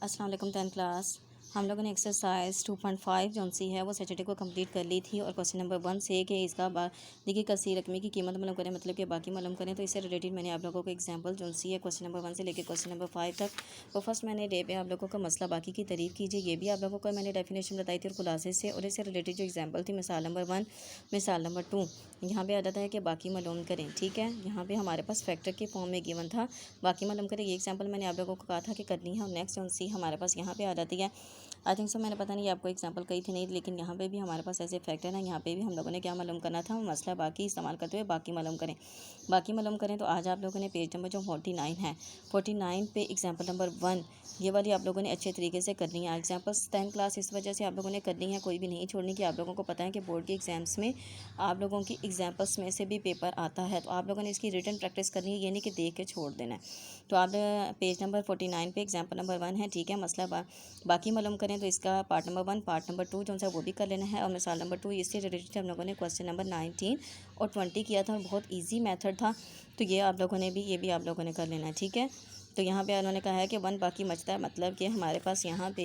अस्सलाम वालेकुम 10th class. हम लोगों ने एक्सरसाइज 2.5 जो सी है वो सैटरडे को कंप्लीट कर ली थी और क्वेश्चन नंबर 1 से कि इसका देखिए कसी रकमी की कीमत मालूम करें, मतलब कि बाकी मालूम करें। तो इससे रिलेटेड मैंने आप लोगों को एग्जांपल जो सी है क्वेश्चन नंबर 1 से लेकर क्वेश्चन नंबर 5 तक। तो फर्स्ट मैंने डे पे आप लोगों का मसला बाकी की तारीफ कीजिए, ये भी आप लोगों को मैंने डेफिनेशन बताई थी और खुलासे से, और इससे रिलेटेड जो एग्जाम्पल थी मिसाल नंबर 1, मिसाल नंबर 2, यहाँ पे आ जाता है कि बाकी मालूम करें। ठीक है, यहाँ पे हमारे पास फैक्टर के फॉर्म में गिवन था बाकी मालूम करें। ये एग्जाम्पल मैंने आप लोगों को कहा था कि करनी है, और नेक्स्ट जो सी हमारे पास यहाँ पे आ जाती है। आई थिंक सो मैंने पता नहीं आपको एग्जांपल कही थी नहीं, लेकिन यहाँ पे भी हमारे पास ऐसे फैक्टर हैं। यहाँ पे भी हम लोगों ने क्या मालूम करना था, मसला बाकी इस्तेमाल करते हुए बाकी मालूम करें। बाकी मालूम करें तो आज आप लोगों ने पेज नंबर जो 49 है, 49 पे एग्जाम्पल नंबर 1 ये वाली आप लोगों ने अच्छे तरीके से करनी है। एग्जाम्पल्स 10 क्लास इस वजह से आप लोगों ने करनी है, कोई भी नहीं छोड़नी, कि आप लोगों को पता है कि बोर्ड के एग्जाम्स में आप लोगों की एग्जाम्पल्स में से भी पेपर आता है, तो आप लोगों ने इसकी रिटन प्रैक्टिस करनी है, ये नहीं कि देख के छोड़ देना है। तो आप पेज नंबर 49 पे एग्जाम्पल नंबर 1 है। ठीक है, मसला बाकी मालूम करें तो इसका पार्ट नंबर 1 पार्ट नंबर 2 जो सा वो भी कर लेना है, और मिसाल नंबर 2 इससे रिलेटेड हम लोगों ने क्वेश्चन नंबर 19 और 20 किया था और बहुत ईजी मेथड था, तो ये आप लोगों ने भी ये भी आप लोगों ने कर लेना है। ठीक है, तो यहाँ पे उन्होंने कहा है कि 1 बाकी बचता है, मतलब कि हमारे पास यहाँ पे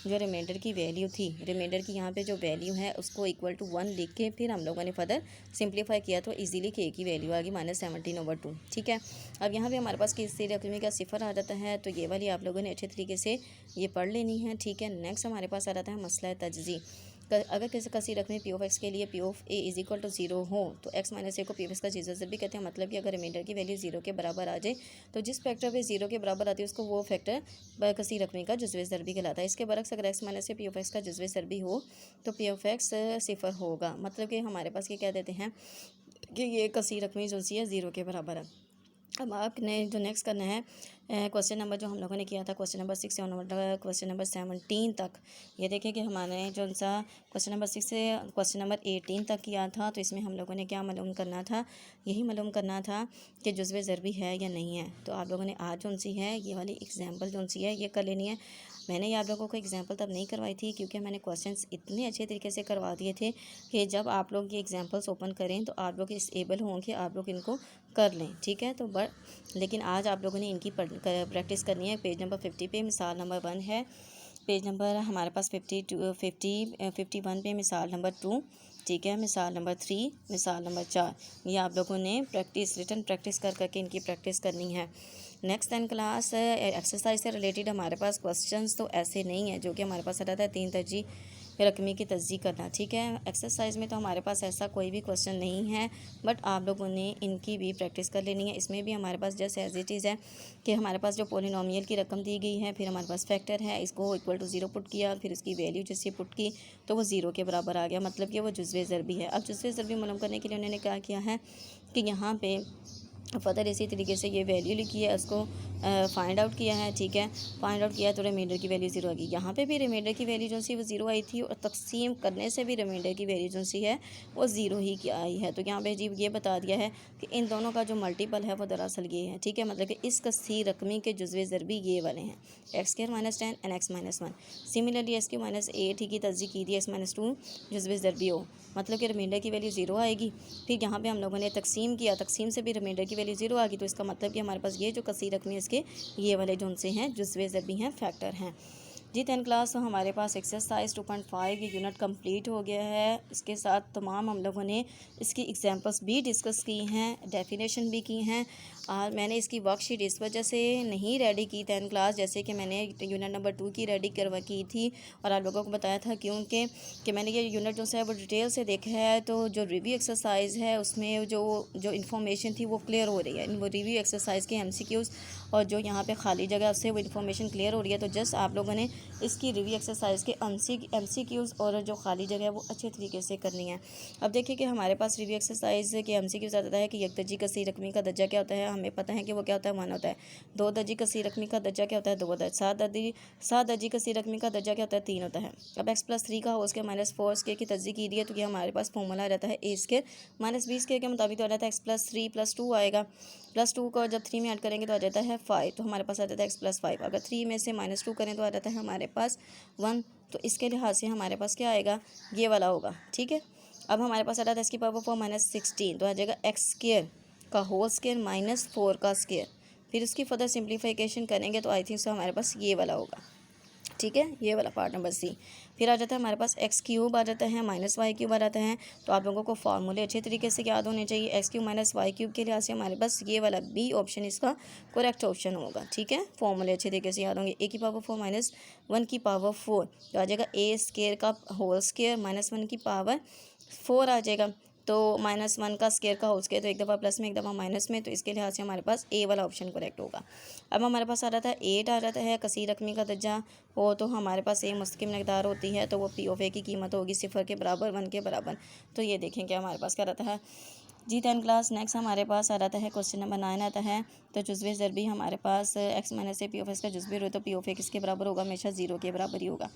जो रिमाइंडर की वैल्यू थी, रिमाइंडर की यहाँ पे जो वैल्यू है उसको इक्वल टू 1 लिख के फिर हम लोगों ने फर्दर सिंप्लीफाई किया तो इजीली के की वैल्यू आ गई -17/2। ठीक है, अब यहाँ पे हमारे पास किसी रकमी का सिफर आ जाता है, तो ये वाली आप लोगों ने अच्छे तरीके से ये पढ़ लेनी है। ठीक है, नेक्स्ट हमारे पास आ जाता है मसला तजज़ी। अगर किसी रकमी पी ऑफ एक्स के लिए P of A is equal to 0 हो तो एक्स माइनस ए को पी ऑफ एक्स का जीजर भी कहते हैं, मतलब कि अगर रिमाइंडर की वैल्यू 0 के बराबर आ जाए तो जिस फैक्टर पे 0 के बराबर आती है उसको वो फैक्टर किसी रकमी का जुज़वे ज़रबी कहलाता है। इसके बरक्स अगर x minus a p of x का जुज़वे ज़रबी हो तो पी ऑफ एक्स सिफर होगा, मतलब कि हमारे पास ये कह देते हैं कि ये किसी रकमी जो सी है 0 के बराबर है। अब आपने जो नेक्स्ट करना है क्वेश्चन नंबर जो हम लोगों ने किया था क्वेश्चन नंबर 6 से क्वेश्चन नंबर 17 तक, ये देखें कि हमारे जो सा क्वेश्चन नंबर 6 से क्वेश्चन नंबर 18 तक किया था, तो इसमें हम लोगों ने क्या मालूम करना था, यही मालूम करना था कि जुज़वे ज़रबी है या नहीं है। तो आप लोगों ने आज जो सी है ये वाली एग्जाम्पल जो सी है ये कर लेनी है। मैंने ये आप लोगों को एग्जाम्पल तब नहीं करवाई थी क्योंकि मैंने क्वेश्चंस इतने अच्छे तरीके से करवा दिए थे कि जब आप लोग ये एग्जाम्पल्स ओपन करें तो आप लोग इस एबल हों कि आप लोग इनको कर लें। ठीक है, तो लेकिन आज आप लोगों ने इनकी प्रैक्टिस करनी है। पेज नंबर 50 पे मिसाल नंबर 1 है, पेज नंबर हमारे पास 51 पे मिसाल नंबर 2। ठीक है, मिसाल नंबर 3, मिसाल नंबर 4, ये आप लोगों ने रिटन प्रैक्टिस कर करके इनकी प्रैक्टिस करनी है। नेक्स्ट 10 क्लास एक्सरसाइज से रिलेटेड हमारे पास क्वेश्चंस तो ऐसे नहीं है जो कि हमारे पास रहता है 3 तरजीह रकमी की तस्दीक करना। ठीक है, एक्सरसाइज में तो हमारे पास ऐसा कोई भी क्वेश्चन नहीं है, बट आप लोगों ने इनकी भी प्रैक्टिस कर लेनी है। इसमें भी हमारे पास जैसे एज इट इज़ है कि हमारे पास जो पोलिनोमियल की रकम दी गई है, फिर हमारे पास फैक्टर है, इसको इक्वल टू 0 पुट किया, फिर उसकी वैल्यू जैसे पुट की तो वो 0 के बराबर आ गया, मतलब कि वो जुज़वे ज़रबी है। अब जुज़वे ज़रबी मालूम करने के लिए उन्होंने क्या किया है कि यहाँ पे फर्दर इसी तरीके से ये वैल्यू लिखी है, उसको फाइंड आउट किया है। ठीक है, फाइंड आउट किया तो रिमाइंडर की वैल्यू 0 आ गई। यहाँ पे भी रिमाइंडर की वैल्यू जो सी वो 0 आई थी और तकसीम करने से भी रिमाइंडर की वैल्यू जो सी है वो 0 ही की आई है। तो यहाँ पे जी ये बता दिया है कि इन दोनों का जो मल्टीपल है वो दरअसल ये है। ठीक है, मतलब कि इस कसी रकमी के जुज़वे ज़रबी ये वाले हैं x² -10 and x - 1। Similarly x³ -8 की तस्दीक की थी x - 2 जुज़वे ज़रबी हो, मतलब कि रिमाइंडर की वैल्यू 0 आएगी। फिर यहाँ पे हम लोगों ने तकसीम किया, तकसीम से भी रिमाइंडर की वैल्यू 0 आ गई, तो इसका मतलब कि हमारे पास ये जो कसी रकमी है इसके ये वाले जो से हैं जुज़वे ज़रबी हैं, फैक्टर हैं। जी 10 क्लास, तो हमारे पास एक्सरसाइज 2.5 ये यूनिट कंप्लीट हो गया है। इसके साथ तमाम हम लोगों ने इसकी एग्जांपल्स भी डिस्कस की हैं, डेफिनेशन भी की हैं। मैंने इसकी वर्कशीट इस वजह से नहीं रेडी की 10 क्लास, जैसे कि मैंने यूनिट नंबर 2 की रेडी की थी और आप लोगों को बताया था क्योंकि कि मैंने ये यूनिट जो है वो डिटेल से देखा है, तो जो रिव्यू एक्सरसाइज है उसमें जो इन्फॉर्मेशन थी वो क्लियर हो रही है। वो रिव्यू एक्सरसाइज के MCQs और जो यहाँ पे खाली जगह उससे वो इन्फॉर्मेशन क्लियर हो रही है। तो जस्ट आप लोगों ने इसकी रिव्यू एक्सरसाइज के MCQs और जो खाली जगह है वो अच्छे तरीके से करनी है। अब देखिए कि हमारे पास रिव्यू एक्सरसाइज के MCQs आता है कि 1 दर्जी कसी रकमी का दर्जा क्या होता है, हमें पता है कि वो क्या होता है 1 होता है। 2 दर्जी कसी रकमी का दर्जा क्या होता है 2 होता है। 7 दर्जी कसी रकमी का दर्जा क्या होता है 3 होता है। अब x+3 का होल स्क्वायर -4 स्क्वायर की तस्दीक की है, तो ये हमारे पास फॉर्मूला रहता है a स्क्वायर -b स्क्वायर के मुताबिक तो आ जाता है x+3 + 2 आएगा। +2 को जब 3 में ऐड करेंगे तो आ जाता है 5, तो हमारे पास आ जाता है x+5। अगर 3 में से -2 करें तो आ जाता है हमारे पास 1, तो इसके लिहाज से हमारे पास क्या आएगा ये वाला होगा। ठीक है, अब हमारे पास आ जाता है इसकी पावर 4 -16, तो आ जाएगा x स्क्वायर का होल स्क्वायर -4 का स्क्वायर। फिर उसकी फर्दर सिंप्लीफिकेशन करेंगे तो आई थिंक सो हमारे पास ये वाला होगा। ठीक है, ये वाला पार्ट नंबर सी। फिर आ जाता है हमारे पास एक्स क्यूब आ जाता है माइनस वाई क्यूब आ जाता है। तो आप लोगों को फार्मूले अच्छे तरीके से याद होने चाहिए। X cube minus y cube के लिहाज से हमारे पास ये वाला बी ऑप्शन इसका करेक्ट ऑप्शन होगा। ठीक है, फार्मूले अच्छे तरीके से याद होंगे। ए की पावर 4 माइनस 1 की पावर 4 तो आ जाएगा ए स्केयर का होल स्केयर माइनस 1 की पावर 4 आ जाएगा। तो -1 का स्केयर का होल स्केयर तो एक दफ़ा प्लस में एक दफ़ा माइनस में, तो इसके लिहाज से हमारे पास ए वाला ऑप्शन करेक्ट होगा। अब हमारे पास आ जाता है 8 आ जाता है कसीर रकमी का दर्जा हो तो हमारे पास ए मुस्तकिल मकदार होती है तो वो पी ऑफ ए की कीमत होगी 0 के बराबर 1 के बराबर। तो ये देखें कि हमारे पास क्या रहता है जी 10 क्लास। नेक्स्ट हमारे पास आ जाता है क्वेश्चन नंबर 9 आता है। तो जुज़वे ज़रबी हमारे पास x minus a p of s का जुज़वे रो तो पी ऑफ ए किसके बराबर होगा, हमेशा 0 के बराबर ही होगा।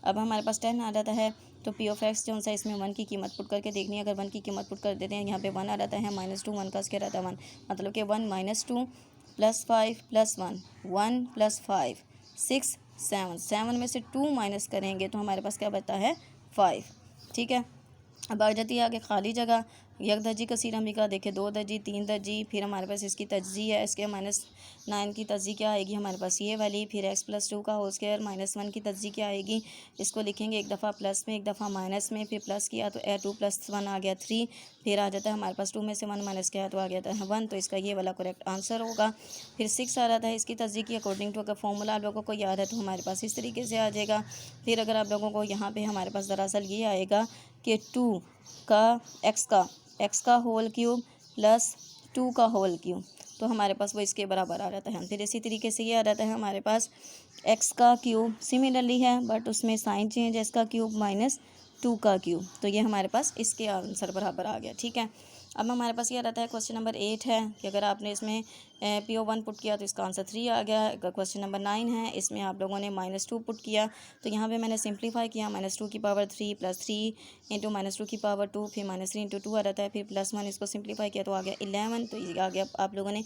अब हमारे पास 10 आ जाता है। तो पी ऑफ एक्स जो सा इसमें 1 की कीमत पुट करके देखनी है। अगर 1 की कीमत पुट कर देते हैं यहाँ पे 1 आ जाता है -2 1 का स्क्वायर रहता है 1, मतलब कि 1 -2 +5 + 1 1 + 5 6 7 7 में से 2 माइनस करेंगे तो हमारे पास क्या बचता है 5। ठीक है, अब आ जाती है आगे खाली जगह। एक दर्जी कसीर अम्मी का देखे 2 दर्जी 3 दर्जी। फिर हमारे पास इसकी तज्जी है, इसके -9 की तज्जी क्या आएगी हमारे पास ये वाली। फिर x + 2 का होल स्क्वायर -1 की तज्जी क्या आएगी, इसको लिखेंगे एक दफ़ा प्लस में एक दफ़ा माइनस में। फिर प्लस किया तो 2 + 1 आ गया 3। फिर आ जाता है हमारे पास 2 में से 1 माइनस किया तो आ गया था 1, तो इसका ये वाला करेक्ट आंसर होगा। फिर 6 आ जाता है इसकी तज्जी की अकॉर्डिंग टू, अगर फॉर्मूला आप लोगों को याद है तो हमारे पास इस तरीके से आ जाएगा। फिर अगर आप लोगों को यहाँ पर हमारे पास दरअसल ये आएगा कि 2 का एक्स का होल क्यूब प्लस 2 का होल क्यूब, तो हमारे पास वो इसके बराबर आ जाता है। फिर इसी तरीके से ये आ जाता है हमारे पास एक्स का क्यूब सिमिलरली है बट उसमें साइन चेंज है, इसका क्यूब -2 का क्यूब, तो ये हमारे पास इसके आंसर बराबर आ गया। ठीक है, अब हमारे पास ये आ जाता है क्वेश्चन नंबर 8 है कि अगर आपने इसमें PO1 पुट किया तो इसका आंसर 3 आ गया। क्वेश्चन नंबर 9 है, इसमें आप लोगों ने -2 पुट किया तो यहाँ पे मैंने सिंप्लीफाई किया -2 की पावर 3 + 3 इंटू -2 की पावर 2 फिर -3 इंटू 2 आ जाता है। फिर +1 इसको सिंप्लीफाई किया तो आ गया 11, तो ये आ गया आप लोगों ने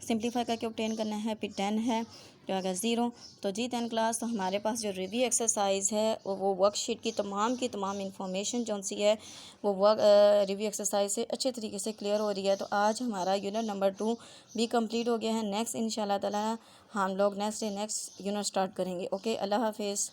सिंप्लीफाई करके ऑब्टेन करना है। फिर 10 है तो आ गया 0। तो जी 10 क्लास, तो हमारे पास जो रिव्यू एक्सरसाइज है वो वर्कशीट की तमाम इंफॉर्मेशन जो सी है वो रिव्यू एक्सरसाइज से अच्छे तरीके से क्लियर हो रही है। तो आज हमारा यूनिट नंबर 2 भी कंप्लीट हो गया है। नेक्स्ट इंशाल्लाह ताला हम लोग नेक्स्ट यूनिट स्टार्ट करेंगे। ओके, अल्लाह हाफिज़।